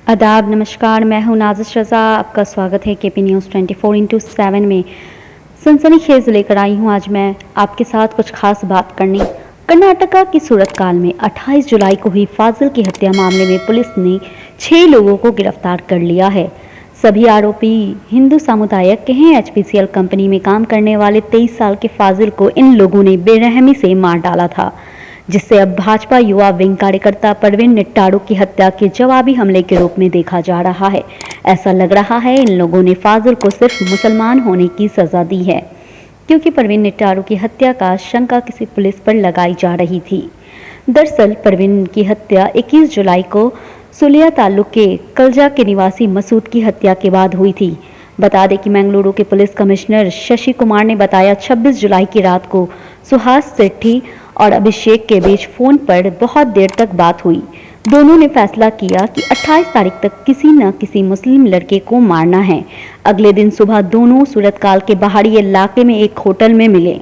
आदाब, नमस्कार। मैं हूं नाज़िश रज़ा। आपका स्वागत है केपी न्यूज़ 24/7 में। सनसनीखेज लेकर आई हूं आज मैं आपके साथ कुछ खास बात करने। कर्नाटका की सूरतकाल में 28 जुलाई को हुई फाजिल की हत्या मामले में पुलिस ने 6 लोगों को गिरफ्तार कर लिया है। सभी आरोपी हिंदू समुदाय के हैं। HPCL कंपनी में काम करने वाले 23 साल के फाजिल को इन लोगों ने बेरहमी से मार डाला था, जिससे अब भाजपा युवा विंग कार्यकर्ता परवीन निट्टारू की हत्या के जवाबी हमले के रूप में देखा जा रहा है। ऐसा लग रहा है इन लोगों ने फाजिल को सिर्फ मुसलमान होने की सजा दी है, क्योंकि परवीन निट्टारू की हत्या का शंका किसी पुलिस पर लगाई जा रही थी। दरअसल परवीन की हत्या 21 जुलाई को सुलिया ताल्लुक के कलजा के निवासी मसूद की हत्या के बाद हुई थी। बता दें कि मंगलुरु के पुलिस कमिश्नर शशि कुमार ने बताया 26 जुलाई की रात को सुहास सेट्टी और अभिषेक के बीच फोन पर बहुत देर तक बात हुई। दोनों ने फैसला किया कि 28 तारीख तक किसी न किसी मुस्लिम लड़के को मारना है। अगले दिन सुबह दोनों सूरतकाल के बाहरी इलाके में एक होटल में मिले।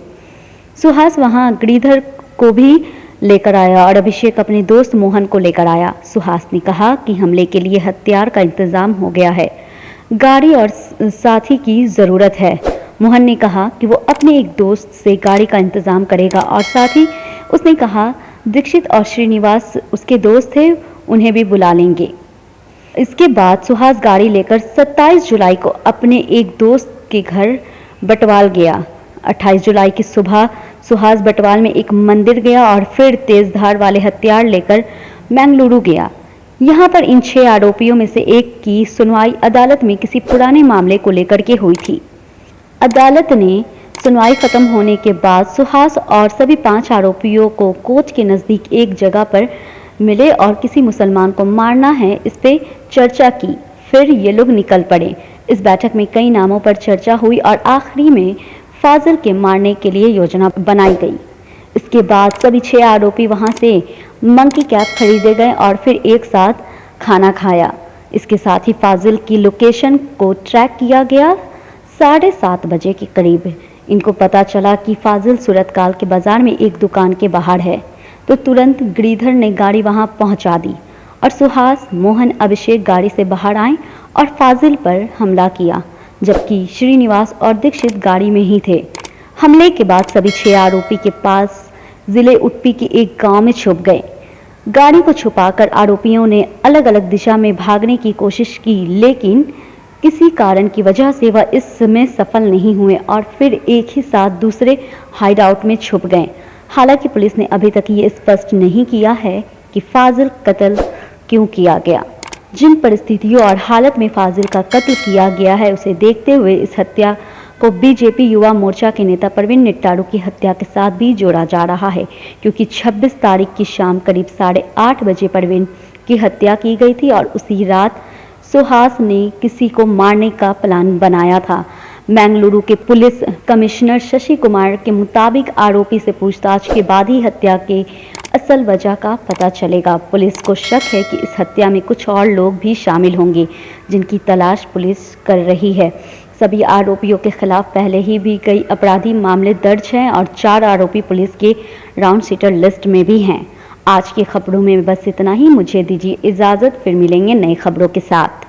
सुहास वहां गिरिधर को भी लेकर आया और अभिषेक अपने दोस्त मोहन को लेकर आया। सुहास ने कहा कि हमले के लिए हथियार का इंतजाम हो गया है, गाड़ी और साथी की जरूरत है। मोहन ने कहा कि वो अपने एक दोस्त से गाड़ी का इंतजाम करेगा और साथ ही उसने कहा दीक्षित और श्रीनिवास उसके दोस्त थे, उन्हें भी बुला लेंगे। इसके बाद सुहास गाड़ी लेकर 27 जुलाई को अपने एक दोस्त के घर बटवाल गया। 28 जुलाई की सुबह सुहास बटवाल में एक मंदिर गया और फिर तेज धार वाले हथियार लेकर मंगलुरु गया। यहाँ पर इन 6 आरोपियों में से एक की सुनवाई अदालत में किसी पुराने मामले को लेकर के हुई थी। अदालत ने सुनवाई खत्म होने के बाद सुहास और सभी 5 आरोपियों को कोर्ट के नज़दीक एक जगह पर मिले और किसी मुसलमान को मारना है, इस पे चर्चा की। फिर ये लोग निकल पड़े। इस बैठक में कई नामों पर चर्चा हुई और आखिरी में फाजिल के मारने के लिए योजना बनाई गई। इसके बाद सभी 6 आरोपी वहां से मंकी कैप खरीदे गए और फिर एक साथ खाना खाया। इसके साथ ही फाजिल की लोकेशन को ट्रैक किया गया। 7:30 बजे के करीब इनको पता चला कि फाजिल सूरतकाल के बाजार में एक दुकान के बाहर है, तो तुरंत गिरिधर ने गाड़ी वहां पहुंचा दी और सुहास, मोहन, अभिषेक गाड़ी से बाहर आए और फाजिल पर हमला किया, जबकि श्रीनिवास और दीक्षित गाड़ी में ही थे। हमले के बाद सभी 6 आरोपी के पास जिले उडुपी के एक गांव में छुप गए। गाड़ी को छुपाकर आरोपियों ने अलग अलग दिशा में भागने की कोशिश की, लेकिन किसी कारण की वजह से वह इसमें सफल नहीं हुए और फिर एक ही साथ दूसरे हाइड आउट में छुप गए। हालांकि पुलिस ने अभी तक ये स्पष्ट नहीं किया है कि फाजिल कत्ल क्यों किया गया। जिन परिस्थितियों और हालत में फाजिल का कत्ल किया गया है, उसे देखते हुए इस हत्या को बीजेपी युवा मोर्चा के नेता परवीन निट्टारू की हत्या के साथ भी जोड़ा जा रहा है, क्योंकि 26 तारीख की शाम करीब 8:30 बजे परवीन की हत्या की गई थी और उसी रात सुहास ने किसी को मारने का प्लान बनाया था। मंगलुरु के पुलिस कमिश्नर शशि कुमार के मुताबिक आरोपी से पूछताछ के बाद ही हत्या के असल वजह का पता चलेगा। पुलिस को शक है कि इस हत्या में कुछ और लोग भी शामिल होंगे, जिनकी तलाश पुलिस कर रही है। सभी आरोपियों के खिलाफ पहले ही भी कई आपराधिक मामले दर्ज हैं और 4 आरोपी पुलिस के राउंड सीटर लिस्ट में भी हैं। आज की खबरों में बस इतना ही। मुझे दीजिए इजाज़त, फिर मिलेंगे नई खबरों के साथ।